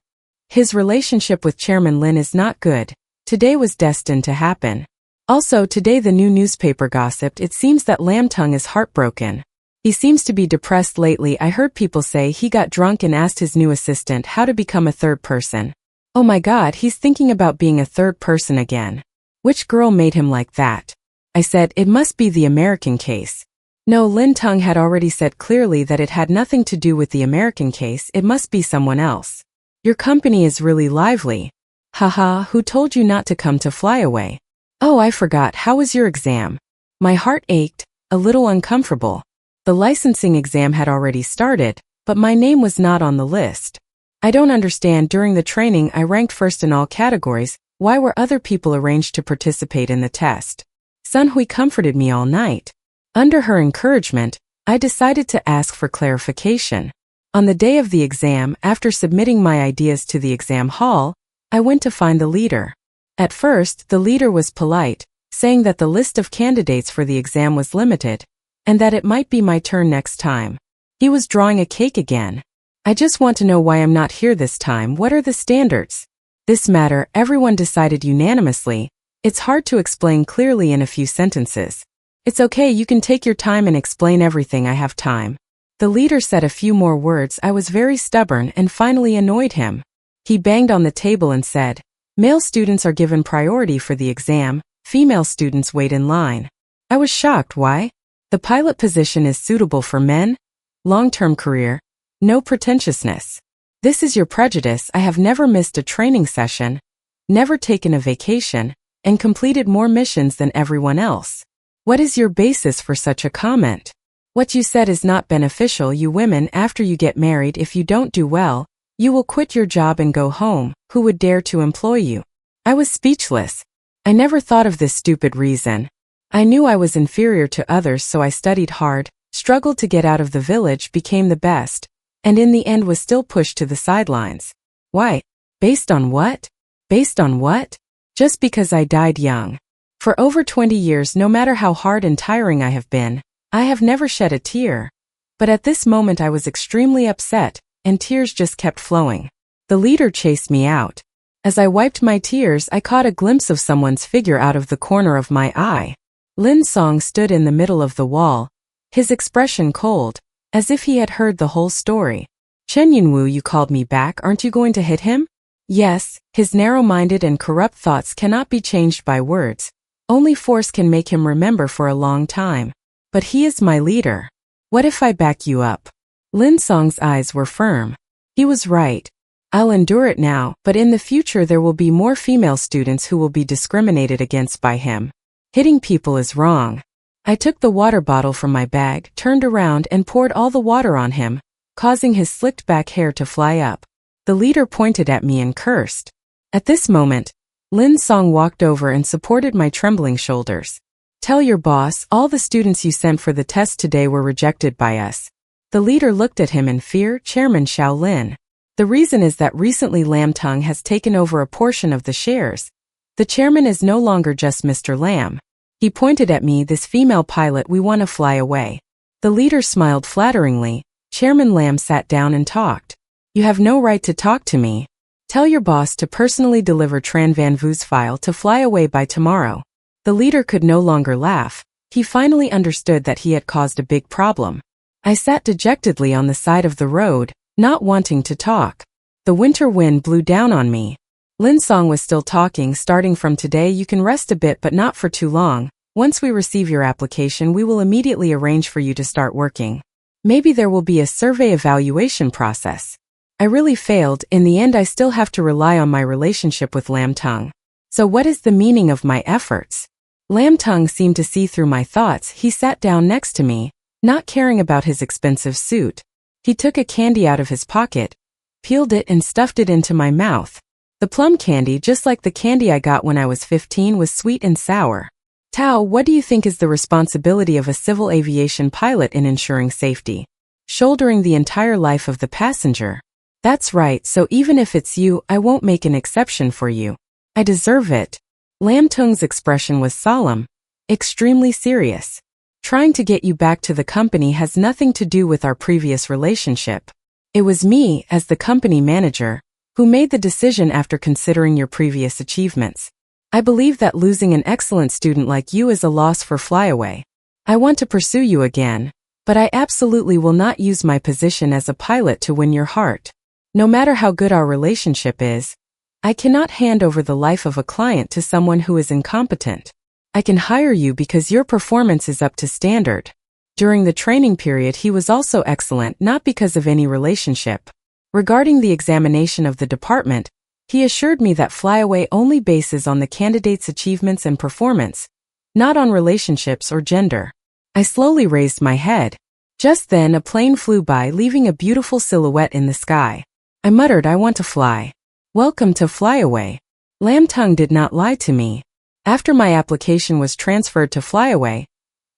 His relationship with Chairman Lin is not good. Today was destined to happen. Also, today the new newspaper gossiped. It seems that Lam Tung is heartbroken. He seems to be depressed lately. I heard people say he got drunk and asked his new assistant how to become a third person. Oh my God, he's thinking about being a third person again. Which girl made him like that? I said, it must be the American case. No, Lin Tung had already said clearly that it had nothing to do with the American case. It must be someone else. Your company is really lively. Haha, who told you not to come to fly away? Oh, I forgot. How was your exam? My heart ached, a little uncomfortable. The licensing exam had already started, but my name was not on the list. I don't understand. During the training, I ranked first in all categories. Why were other people arranged to participate in the test? Sun Hui comforted me all night. Under her encouragement, I decided to ask for clarification. On the day of the exam, after submitting my ideas to the exam hall, I went to find the leader. At first, the leader was polite, saying that the list of candidates for the exam was limited, and that it might be my turn next time. He was drawing a cake again. I just want to know why I'm not here this time. What are the standards? This matter, everyone decided unanimously. It's hard to explain clearly in a few sentences. It's okay, you can take your time and explain everything. I have time. The leader said a few more words. I was very stubborn and finally annoyed him. He banged on the table and said, male students are given priority for the exam. female students wait in line. I was shocked. Why? The pilot position is suitable for men, long-term career, no pretentiousness. This is your prejudice. I have never missed a training session, never taken a vacation, and completed more missions than everyone else. What is your basis for such a comment? What you said is not beneficial. You women, after you get married, if you don't do well, you will quit your job and go home. Who would dare to employ you? I was speechless. I never thought of this stupid reason. I knew I was inferior to others, so I studied hard, struggled to get out of the village, became the best, and in the end was still pushed to the sidelines. Why? Based on what? Based on what? Just because I died young. For over 20 years, no matter how hard and tiring I have been, I have never shed a tear. But at this moment I was extremely upset, and tears just kept flowing. The leader chased me out. As I wiped my tears, I caught a glimpse of someone's figure out of the corner of my eye. Lin Song stood in the middle of the wall, his expression cold, as if he had heard the whole story. Chen Yunwu, you called me back. Aren't you going to hit him? Yes, his narrow-minded and corrupt thoughts cannot be changed by words. Only force can make him remember for a long time. But he is my leader. What if I back you up? Lin Song's eyes were firm. He was right. I'll endure it now, but in the future there will be more female students who will be discriminated against by him. Hitting people is wrong. I took the water bottle from my bag, turned around and poured all the water on him, causing his slicked back hair to fly up. The leader pointed at me and cursed. At this moment, Lin Song walked over and supported my trembling shoulders. Tell your boss, all the students you sent for the test today were rejected by us. The leader looked at him in fear. Chairman Xiao Lin. The reason is that recently Lam Tung has taken over a portion of the shares. The chairman is no longer just Mr. Lam. He pointed at me. This female pilot, we want to fly away. The leader smiled flatteringly. Chairman Lam sat down and talked. You have no right to talk to me. Tell your boss to personally deliver Tran Van Vu's file to fly away by tomorrow. The leader could no longer laugh. He finally understood that he had caused a big problem. I sat dejectedly on the side of the road, not wanting to talk. The winter wind blew down on me. Lin Song was still talking. Starting from today you can rest a bit, but not for too long. Once we receive your application we will immediately arrange for you to start working. Maybe there will be a survey evaluation process. I really failed. In the end I still have to rely on my relationship with Lam Tung. So what is the meaning of my efforts? Lam Tung seemed to see through my thoughts. He sat down next to me, not caring about his expensive suit. He took a candy out of his pocket, peeled it and stuffed it into my mouth. The plum candy, just like the candy I got when I was 15, was sweet and sour. Tao, what do you think is the responsibility of a civil aviation pilot in ensuring safety? Shouldering the entire life of the passenger. That's right, so even if it's you, I won't make an exception for you. I deserve it. Lam Tung's expression was solemn, extremely serious. Trying to get you back to the company has nothing to do with our previous relationship. It was me, as the company manager, who made the decision after considering your previous achievements. I believe that losing an excellent student like you is a loss for Flyaway. I want to pursue you again, but I absolutely will not use my position as a pilot to win your heart. No matter how good our relationship is, I cannot hand over the life of a client to someone who is incompetent. I can hire you because your performance is up to standard. During the training period he was also excellent, not because of any relationship. Regarding the examination of the department, he assured me that Flyaway only bases on the candidate's achievements and performance, not on relationships or gender. I slowly raised my head. Just then a plane flew by, leaving a beautiful silhouette in the sky. I muttered, I want to fly. Welcome to Flyaway. Lam Tung did not lie to me. After my application was transferred to Flyaway,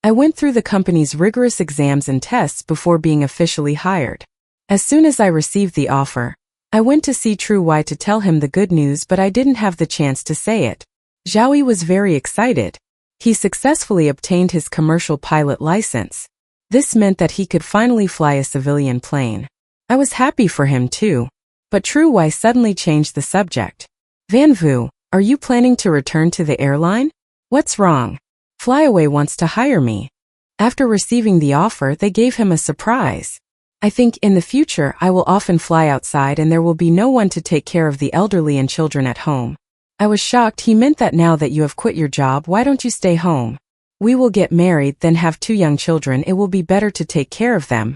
I went through the company's rigorous exams and tests before being officially hired. As soon as I received the offer, I went to see True Y to tell him the good news, but I didn't have the chance to say it. Zhao Yi was very excited. He successfully obtained his commercial pilot license. This meant that he could finally fly a civilian plane. I was happy for him too. But True Y suddenly changed the subject. Van Vu, are you planning to return to the airline? What's wrong? Flyaway wants to hire me. After receiving the offer, they gave him a surprise. I think in the future I will often fly outside and there will be no one to take care of the elderly and children at home. I was shocked. He meant that now that you have quit your job, why don't you stay home? We will get married, then have 2 young children. It will be better to take care of them.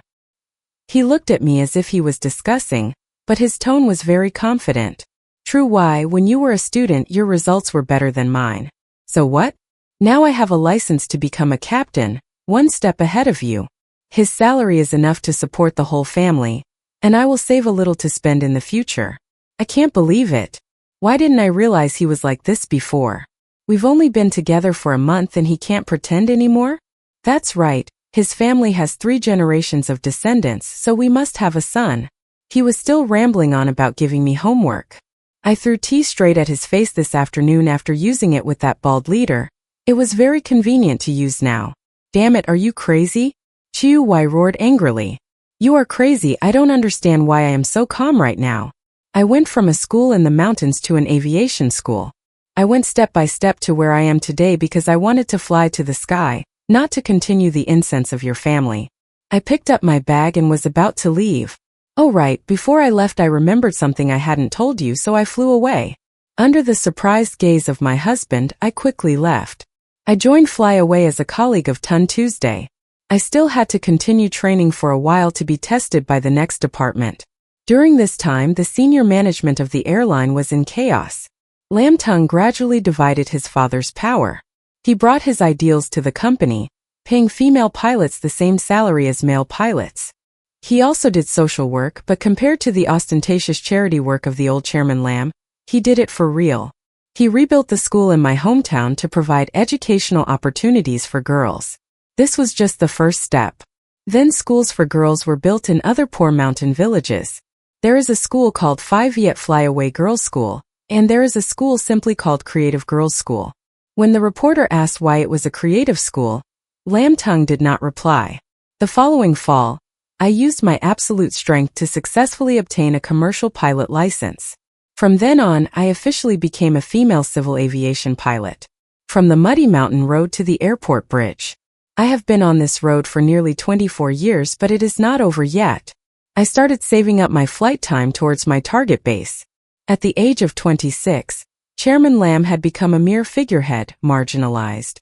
He looked at me as if he was discussing, but his tone was very confident. True. Why, when you were a student, your results were better than mine. So what? Now I have a license to become a captain, 1 step ahead of you. His salary is enough to support the whole family, and I will save a little to spend in the future. I can't believe it. Why didn't I realize he was like this before? We've only been together for a month and he can't pretend anymore? That's right, his family has 3 generations of descendants, so we must have a son. He was still rambling on about giving me homework. I threw tea straight at his face this afternoon after using it with that bald leader. It was very convenient to use now. Damn it, are you crazy? Chiu Wai roared angrily. You are crazy. I don't understand why I am so calm right now. I went from a school in the mountains to an aviation school. I went step by step to where I am today because I wanted to fly to the sky, not to continue the incense of your family. I picked up my bag and was about to leave. Oh right, before I left I remembered something I hadn't told you, so I flew away. Under the surprised gaze of my husband, I quickly left. I joined Fly Away as a colleague of Tun Tuesday. I still had to continue training for a while to be tested by the next department. During this time, the senior management of the airline was in chaos. Lam Tung gradually divided his father's power. He brought his ideals to the company, paying female pilots the same salary as male pilots. He also did social work, but compared to the ostentatious charity work of the old Chairman Lam, he did it for real. He rebuilt the school in my hometown to provide educational opportunities for girls. This was just the first step. Then schools for girls were built in other poor mountain villages. There is a school called 5 Viet Fly Away Girls School, and there is a school simply called Creative Girls School. When the reporter asked why it was a creative school, Lam Tung did not reply. The following fall, I used my absolute strength to successfully obtain a commercial pilot license. From then on, I officially became a female civil aviation pilot. From the muddy mountain road to the airport bridge. I have been on this road for nearly 24 years, but it is not over yet. I started saving up my flight time towards my target base. At the age of 26, Chairman Lam had become a mere figurehead, marginalized.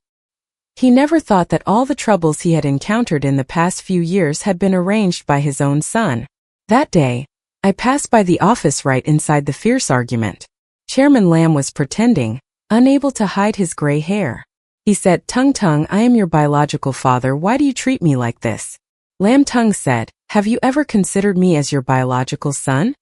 He never thought that all the troubles he had encountered in the past few years had been arranged by his own son. That day, I passed by the office right inside the fierce argument. Chairman Lam was pretending, unable to hide his gray hair. He said, Tung Tung, I am your biological father, why do you treat me like this? Lam Tung said, have you ever considered me as your biological son?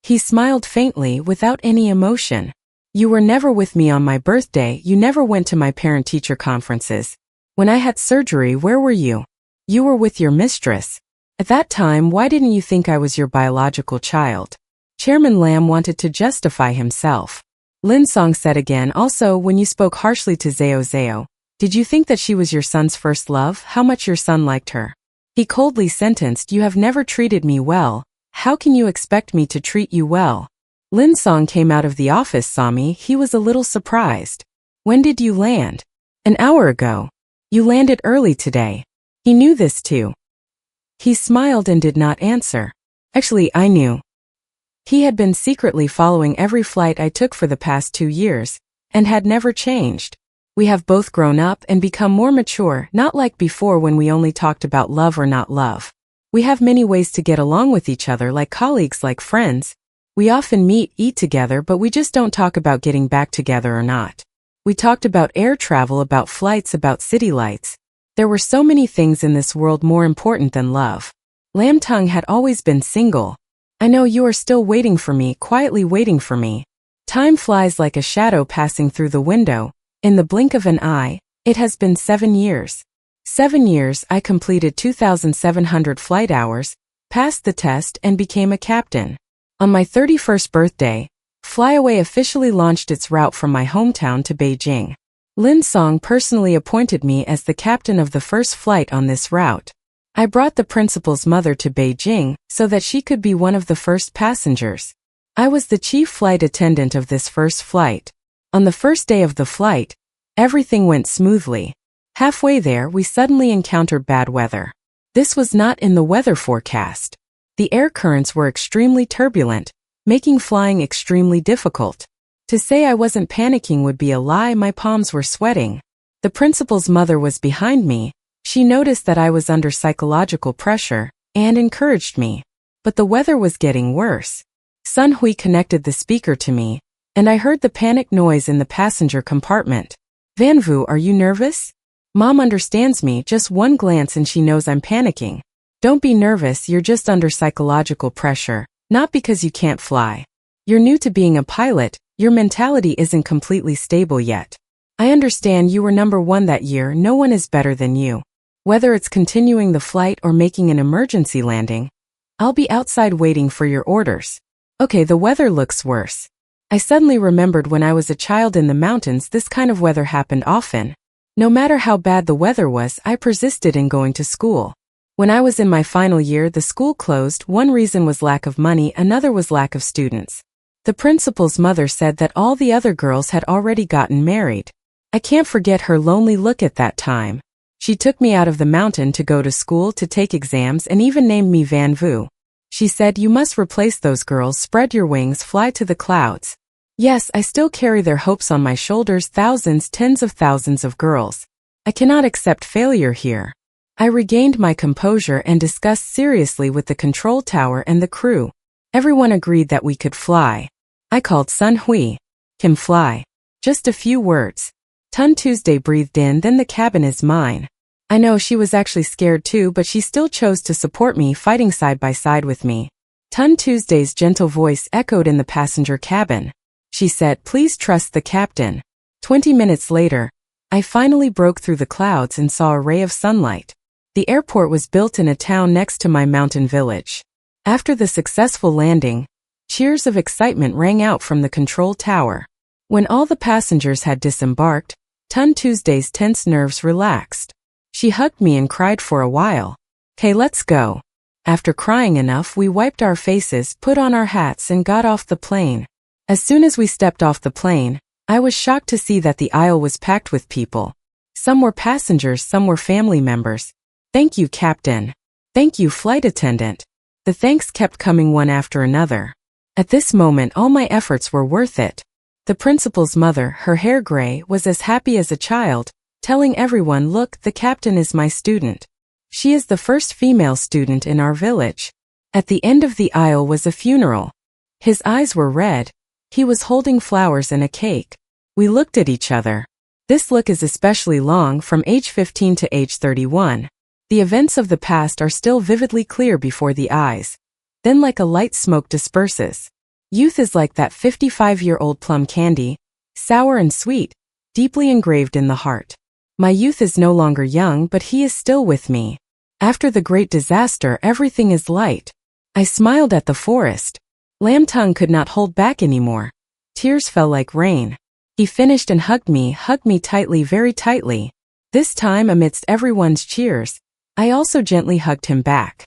He smiled faintly without any emotion. You were never with me on my birthday, you never went to my parent-teacher conferences. When I had surgery, where were you? You were with your mistress. At that time, why didn't you think I was your biological child? Chairman Lam wanted to justify himself. Lin Song said again, also, when you spoke harshly to Zhao Zhao, did you think that she was your son's first love? How much your son liked her? He coldly sentenced, you have never treated me well. How can you expect me to treat you well? Lin Song came out of the office, saw me, he was a little surprised. When did you land? An hour ago. You landed early today. He knew this too. He smiled and did not answer. Actually, I knew. He had been secretly following every flight I took for the past 2 years, and had never changed. We have both grown up and become more mature, not like before when we only talked about love or not love. We have many ways to get along with each other, like colleagues, like friends. We often meet, eat together, but we just don't talk about getting back together or not. We talked about air travel, about flights, about city lights. There were so many things in this world more important than love. Lam Tung had always been single. I know you are still waiting for me, quietly waiting for me. Time flies like a shadow passing through the window. In the blink of an eye, it has been 7 years. 7 years, I completed 2,700 flight hours, passed the test, and became a captain. On my 31st birthday, Fly Away officially launched its route from my hometown to Beijing. Lin Song personally appointed me as the captain of the first flight on this route. I brought the principal's mother to Beijing so that she could be one of the first passengers. I was the chief flight attendant of this first flight. On the first day of the flight, everything went smoothly. Halfway there, we suddenly encountered bad weather. This was not in the weather forecast. The air currents were extremely turbulent, making flying extremely difficult. To say I wasn't panicking would be a lie. My palms were sweating. The principal's mother was behind me. She noticed that I was under psychological pressure and encouraged me. But the weather was getting worse. Sun Hui connected the speaker to me, and I heard the panic noise in the passenger compartment. Van Vu, are you nervous? Mom understands me, just one glance and she knows I'm panicking. Don't be nervous, you're just under psychological pressure, not because you can't fly. You're new to being a pilot, your mentality isn't completely stable yet. I understand you were number 1 that year, no one is better than you. Whether it's continuing the flight or making an emergency landing, I'll be outside waiting for your orders. Okay, the weather looks worse. I suddenly remembered when I was a child in the mountains, this kind of weather happened often. No matter how bad the weather was, I persisted in going to school. When I was in my final year, the school closed. One reason was lack of money, another was lack of students. The principal's mother said that all the other girls had already gotten married. I can't forget her lonely look at that time. She took me out of the mountain to go to school to take exams and even named me Van Vu. She said, you must replace those girls, spread your wings, fly to the clouds. Yes, I still carry their hopes on my shoulders, thousands, tens of thousands of girls. I cannot accept failure here. I regained my composure and discussed seriously with the control tower and the crew. Everyone agreed that we could fly. I called Sun Hui. Can fly. Just a few words. Tun Tuesday breathed in, then the cabin is mine. I know she was actually scared too, but she still chose to support me, fighting side by side with me. Tun Tuesday's gentle voice echoed in the passenger cabin. She said, please trust the captain. 20 minutes later, I finally broke through the clouds and saw a ray of sunlight. The airport was built in a town next to my mountain village. After the successful landing, cheers of excitement rang out from the control tower. When all the passengers had disembarked, Tun Tuesday's tense nerves relaxed. She hugged me and cried for a while. "Okay, let's go." After crying enough, we wiped our faces, put on our hats and got off the plane. As soon as we stepped off the plane, I was shocked to see that the aisle was packed with people. Some were passengers, some were family members. "Thank you, Captain." "Thank you, flight attendant." The thanks kept coming one after another. At this moment, all my efforts were worth it. The principal's mother, her hair gray, was as happy as a child, telling everyone, "Look, the captain is my student. She is the first female student in our village." At the end of the aisle was a funeral. His eyes were red. He was holding flowers and a cake. We looked at each other. This look is especially long, from age 15 to age 31. The events of the past are still vividly clear before the eyes. Then like a light smoke disperses. Youth is like that 55-year-old plum candy, sour and sweet, deeply engraved in the heart. My youth is no longer young, but he is still with me. After the great disaster, everything is light. I smiled at the forest. Lam Tung could not hold back anymore. Tears fell like rain. He finished and hugged me tightly, very tightly. This time, amidst everyone's cheers, I also gently hugged him back.